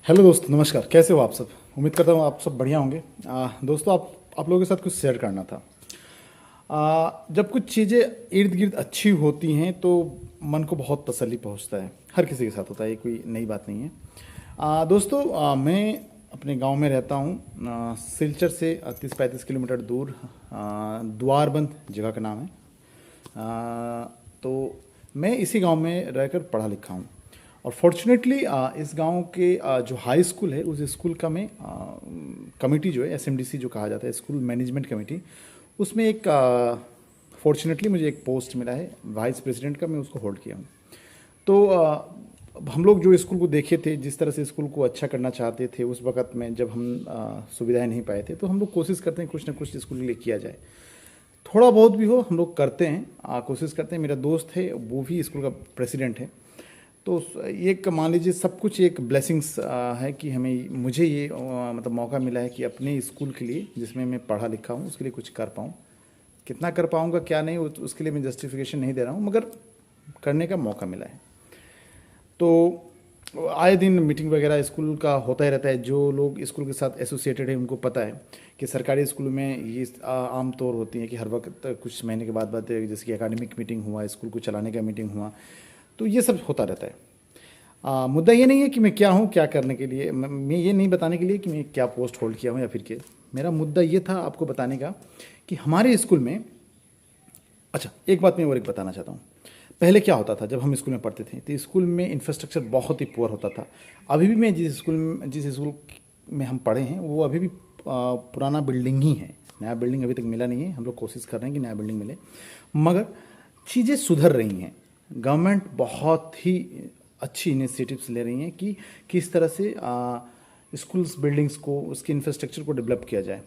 Hello दोस्तों, नमस्कार। कैसे हो आप सब? उम्मीद करता हूँ आप सब बढ़िया होंगे। दोस्तों, आप लोगों के साथ कुछ शेयर करना था। जब कुछ चीज़ें इर्द गिर्द अच्छी होती हैं तो मन को बहुत तसल्ली पहुँचता है। हर किसी के साथ होता है, ये कोई नई बात नहीं है। दोस्तों, मैं अपने गांव में रहता हूँ। सिलचर से 30-35 किलोमीटर दूर द्वारबंद जगह का नाम है। तो मैं इसी गांव में रहकर पढ़ा लिखा हूँ। और फॉर्चुनेटली इस गांव के जो हाई स्कूल है, उस स्कूल का मैं कमेटी जो है, एसएमडीसी जो कहा जाता है, स्कूल मैनेजमेंट कमेटी, उसमें एक फॉर्चुनेटली मुझे एक पोस्ट मिला है वाइस प्रेसिडेंट का। मैं उसको होल्ड किया हूँ। तो अब हम लोग जो स्कूल को देखे थे, जिस तरह से स्कूल को अच्छा करना चाहते थे उस वक्त में, जब हम सुविधाएं नहीं पाए थे, तो हम लोग कोशिश करते हैं कुछ ना कुछ स्कूल के लिए किया जाए। थोड़ा बहुत भी हो हम लोग करते हैं, कोशिश करते हैं। मेरा दोस्त है, वो भी स्कूल का प्रेसिडेंट है। तो एक मान लीजिए सब कुछ एक ब्लेसिंग्स है कि मुझे ये मतलब मौका मिला है कि अपने स्कूल के लिए, जिसमें मैं पढ़ा लिखा हूँ, उसके लिए कुछ कर पाऊँ। कितना कर पाऊँगा क्या नहीं, उसके लिए मैं जस्टिफिकेशन नहीं दे रहा हूँ, मगर करने का मौका मिला है। तो आए दिन मीटिंग वगैरह स्कूल का होता ही रहता है। जो लोग स्कूल के साथ एसोसिएटेड है उनको पता है कि सरकारी स्कूल में ये आम तौर होती है कि हर वक्त कुछ महीने के बाद जैसे कि एकेडमिक मीटिंग हुआ, स्कूल को चलाने का मीटिंग हुआ, तो ये सब होता रहता है। मुद्दा ये नहीं है कि मैं क्या हूँ, क्या करने के लिए। मैं ये नहीं बताने के लिए कि मैं क्या पोस्ट होल्ड किया हूँ या फिर क्या। मेरा मुद्दा ये था आपको बताने का कि हमारे स्कूल में, अच्छा एक बात मैं और एक बताना चाहता हूँ। पहले क्या होता था जब हम स्कूल में पढ़ते थे, तो स्कूल में इंफ्रास्ट्रक्चर बहुत ही पुअर होता था। अभी भी मैं जिस स्कूल में हम पढ़े हैं वो अभी भी पुराना बिल्डिंग ही है। नया बिल्डिंग अभी तक मिला नहीं है। हम लोग कोशिश कर रहे हैं कि नया बिल्डिंग मिले, मगर चीज़ें सुधर रही हैं। गवर्नमेंट बहुत ही अच्छी इनिशिएटिव्स ले रही हैं कि किस तरह से स्कूल्स बिल्डिंग्स को, उसके इंफ्रास्ट्रक्चर को डेवलप किया जाए।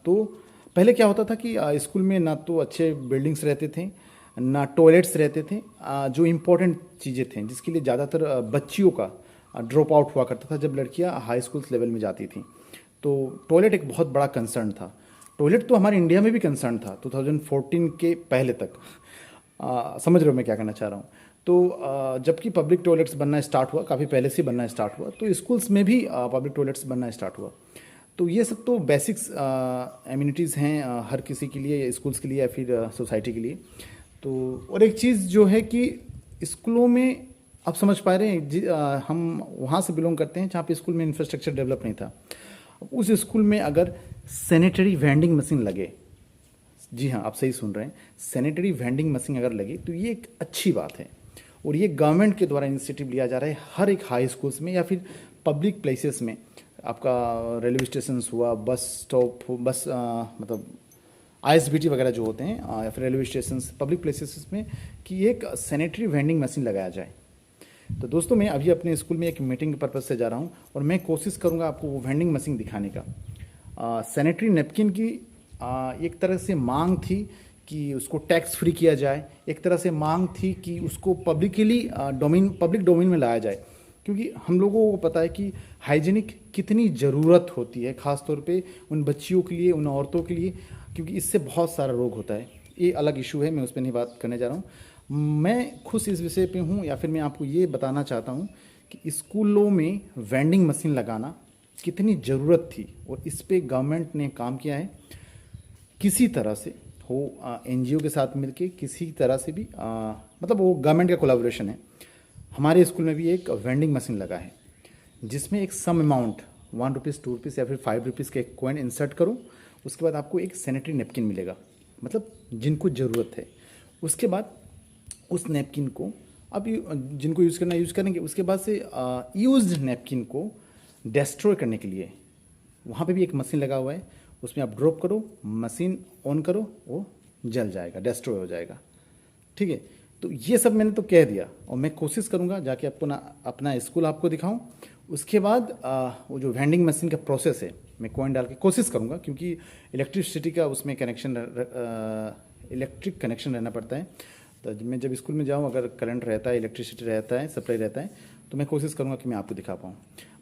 तो पहले क्या होता था कि स्कूल में ना तो अच्छे बिल्डिंग्स रहते थे, ना टॉयलेट्स रहते थे। जो इम्पोर्टेंट चीज़ें थी, जिसके लिए ज़्यादातर बच्चियों का ड्रॉप आउट हुआ करता था जब लड़कियां हाई स्कूल्स लेवल में जाती थी। तो टॉयलेट एक बहुत बड़ा कंसर्न था। टॉयलेट तो हमारे इंडिया में भी कंसर्न था 2014 के पहले तक। समझ रहे हो मैं क्या कहना चाह रहा हूँ? तो जबकि पब्लिक टॉयलेट्स बनना स्टार्ट हुआ, काफ़ी पहले से बनना स्टार्ट हुआ, तो स्कूल्स में भी पब्लिक टॉयलेट्स बनना स्टार्ट हुआ। तो ये सब तो बेसिक्स एमिनिटीज़ हैं हर किसी के लिए, स्कूल्स के लिए या फिर सोसाइटी के लिए। तो और एक चीज़ जो है कि स्कूलों में, आप समझ पा रहे हैं हम वहाँ से बिलोंग करते हैं जहाँ पे स्कूल में इंफ्रास्ट्रक्चर डेवलप नहीं था। उस स्कूल में अगर सैनिटरी वेंडिंग मशीन लगे, जी हाँ आप सही सुन रहे हैं, सैनिटरी वेंडिंग मशीन अगर लगे तो ये एक अच्छी बात है। और ये गवर्नमेंट के द्वारा इनिशिएटिव लिया जा रहा है हर एक हाई स्कूल्स में या फिर पब्लिक प्लेसेस में। आपका रेलवे स्टेशन हुआ, बस स्टॉप, बस मतलब आईएसबीटी वगैरह जो होते हैं, या फिर रेलवे स्टेशन, पब्लिक प्लेसेस में, कि एक सैनिटरी वेंडिंग मशीन लगाया जाए। तो दोस्तों, मैं अभी अपने स्कूल में एक मीटिंग के पर्पज़ से जा रहा हूँ और मैं कोशिश करूँगा आपको वो वेंडिंग मशीन दिखाने का। सैनिटरी नैपकिन की एक तरह से मांग थी कि उसको टैक्स फ्री किया जाए। एक तरह से मांग थी कि उसको पब्लिक डोमेन में लाया जाए, क्योंकि हम लोगों को पता है कि हाइजीनिक कितनी ज़रूरत होती है, ख़ास तौर पे उन बच्चियों के लिए, उन औरतों के लिए, क्योंकि इससे बहुत सारा रोग होता है। ये अलग इशू है, मैं उस पर नहीं बात करने जा रहा हूँ। मैं खुश इस विषय पे हूँ, या फिर मैं आपको ये बताना चाहता हूँ कि स्कूलों में वेंडिंग मशीन लगाना कितनी ज़रूरत थी, और इस पे गवर्नमेंट ने काम किया है। किसी तरह से हो, एनजीओ के साथ मिलके किसी तरह से भी, मतलब वो गवर्नमेंट का कोलैबोरेशन है। हमारे स्कूल में भी एक वेंडिंग मशीन लगा है, जिसमें एक सम अमाउंट, ₹1, ₹2 या फिर ₹5 का एक कॉइन इंसर्ट करो, उसके बाद आपको एक सैनिटरी नैपकिन मिलेगा, मतलब जिनको ज़रूरत है। उसके बाद उस नैपकिन को, अब जिनको यूज़ करना यूज़ करेंगे। उसके बाद से यूज्ड नैपकिन को डिस्ट्रॉय करने के लिए वहाँ पे भी एक मशीन लगा हुआ है। उसमें आप ड्रॉप करो, मशीन ऑन करो, वो जल जाएगा, डिस्ट्रॉय हो जाएगा। ठीक है, तो ये सब मैंने तो कह दिया, और मैं कोशिश करूँगा जाके आपको ना अपना स्कूल आपको दिखाऊं। उसके बाद वो जो वेंडिंग मशीन का प्रोसेस है, मैं कॉइन डाल के कोशिश करूँगा, क्योंकि इलेक्ट्रिसिटी का उसमें इलेक्ट्रिक कनेक्शन रहना पड़ता है। तो मैं जब स्कूल में जाऊँ, अगर करंट रहता है, इलेक्ट्रिसिटी रहता है, सप्लाई रहता है, तो मैं कोशिश करूँगा कि मैं आपको दिखा पाऊँ।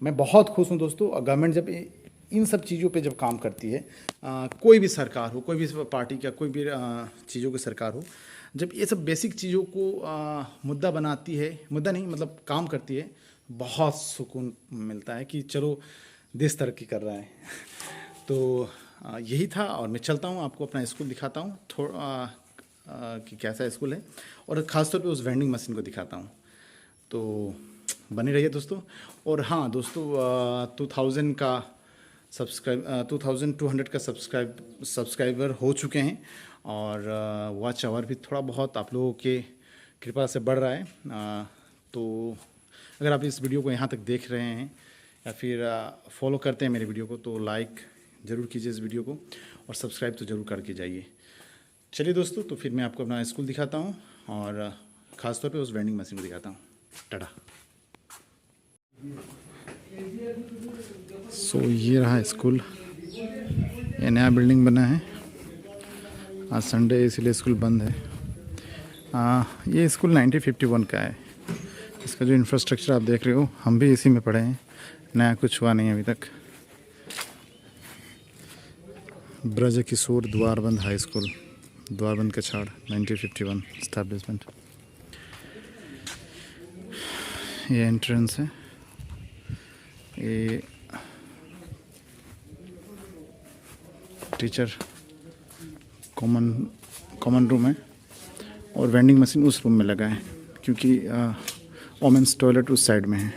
मैं बहुत खुश हूँ दोस्तों। गवर्नमेंट जब इन सब चीज़ों पे जब काम करती है, कोई भी सरकार हो, कोई भी पार्टी का, कोई भी चीज़ों की सरकार हो, जब ये सब बेसिक चीज़ों को मुद्दा बनाती है, मुद्दा नहीं मतलब काम करती है, बहुत सुकून मिलता है कि चलो देश तरक्की कर रहा है। तो यही था, और मैं चलता हूँ, आपको अपना स्कूल दिखाता हूँ थोड़ा कि कैसा स्कूल है, और ख़ासतौर पे उस वेंडिंग मशीन को दिखाता हूँ। तो बने रहिए दोस्तों। और हाँ दोस्तों, 2000 का 2200 का सब्सक्राइबर हो चुके हैं, और वॉच आवर भी थोड़ा बहुत आप लोगों के कृपा से बढ़ रहा है। तो अगर आप इस वीडियो को यहाँ तक देख रहे हैं या फिर फॉलो करते हैं मेरे वीडियो को, तो लाइक ज़रूर कीजिए इस वीडियो को, और सब्सक्राइब तो ज़रूर करके जाइए। चलिए दोस्तों, तो फिर मैं आपको अपना स्कूल दिखाता हूँ, और ख़ासतौर पे उस वेंडिंग मशीन को दिखाता हूँ। टाटा। सो ये रहा स्कूल, ये नया बिल्डिंग बना है। आज संडे है इसलिए स्कूल बंद है। ये स्कूल 1951 का है। इसका जो इंफ्रास्ट्रक्चर आप देख रहे हो, हम भी इसी में पढ़े हैं, नया कुछ हुआ नहीं अभी तक। ब्रज किशोर द्वारबंद हाई स्कूल, द्वारबंद कछाड़, 1951 इस्टेब्लिशमेंट। ये एंट्रेंस है, ये टीचर कॉमन रूम है, और वेंडिंग मशीन उस रूम में लगा है, क्योंकि वोमेंस टॉयलेट उस साइड में है।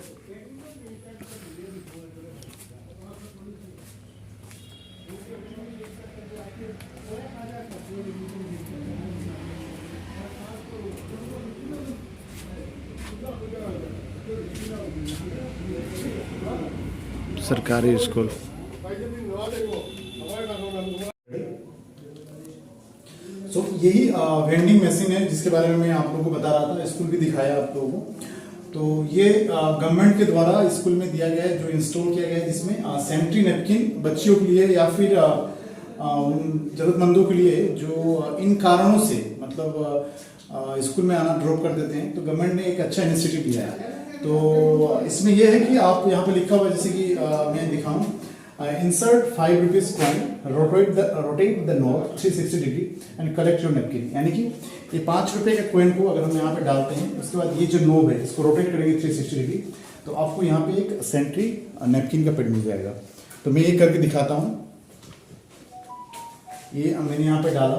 सरकारी स्कूल। सो यही वेंडिंग मशीन है जिसके बारे में मैं आप लोगों को बता रहा था, स्कूल भी दिखाया आप लोगों को। तो ये गवर्नमेंट के द्वारा स्कूल में दिया गया है, जो इंस्टॉल किया गया है, जिसमें सैनिटरी नैपकिन बच्चियों के लिए या फिर उन जरूरतमंदों के लिए जो इन कारणों से मतलब स्कूल में आना ड्रॉप कर देते हैं, तो गवर्नमेंट ने एक अच्छा इनिशिएटिव लिया है। तो इसमें यह है कि आप यहाँ पे लिखा हुआ है, जैसे कि मैं दिखाऊं, insert 5 rupees coin, rotate the note 360 degree and collect your napkin. यानी कि ये 5 रुपए के कॉइन को अगर हम यहाँ पे डालते हैं, उसके बाद ये जो नोब है इसको रोटेट करेंगे 360 डिग्री, तो आपको यहाँ पे एक सैनिटरी नैपकिन का पैड मिल जाएगा। तो मैं ये करके दिखाता हूँ। ये मैंने यहाँ पे डाला,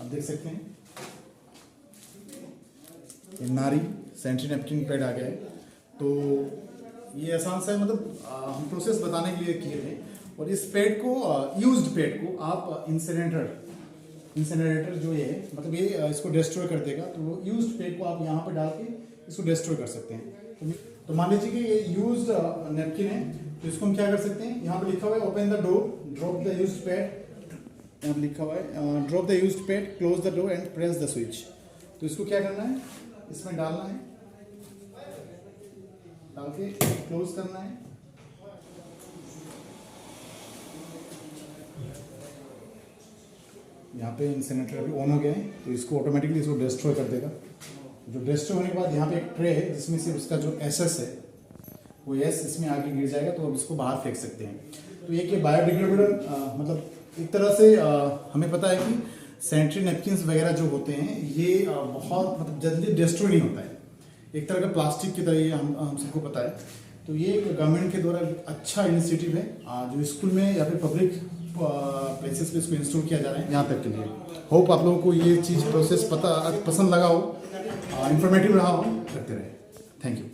आप देख सकते हैं ये नारी सैनिटरी नैपकिन पैड आ गया है। तो ये आसान सा है, मतलब हम प्रोसेस बताने के लिए किए थे। और इस पैड को, यूज्ड पैड को आप इंसिनरेटर जो ये है, मतलब ये इसको डिस्ट्रॉय कर देगा। तो वो यूज्ड पैड को आप यहाँ पे डाल के इसको डिस्ट्रॉय कर सकते हैं। तो मान लीजिए कि ये यूज्ड नैपकिन है, तो इसको हम क्या कर सकते हैं, यहाँ पे लिखा हुआ है open the door, drop the used pad, यहाँ पे लिखा हुआ है drop the used pad, close the door and press the switch. तो इसको क्या करना है, इसमें डालना है, डाल के क्लोज करना है। यहाँ पे इंसिनरेटर अभी ऑन हो गया है, तो इसको ऑटोमेटिकली इसको डिस्ट्रॉय कर देगा। जो डिस्ट्रॉय होने के बाद यहाँ पे एक ट्रे है, जिसमें से उसका जो एसएस है वो एस इसमें आगे गिर जाएगा, तो अब इसको बाहर फेंक सकते हैं। तो ये बायोडिग्रेडेबल, मतलब एक तरह से हमें पता है कि सैनिटरी नैपकिन्स वगैरह जो होते हैं ये बहुत मतलब जल्दी डिस्ट्रॉय नहीं होता है, एक तरह का प्लास्टिक की तरह ये हम सबको पता है। तो ये गवर्नमेंट के द्वारा अच्छा इनिशिएटिव है, जो स्कूल में या फिर पब्लिक प्लेसेस पे इसको इंस्टॉल किया जा रहा है यहाँ तक के लिए। होप आप लोगों को ये चीज़ प्रोसेस पसंद लगा हो, इंफॉर्मेटिव रहा हो, करते रहे। Thank you.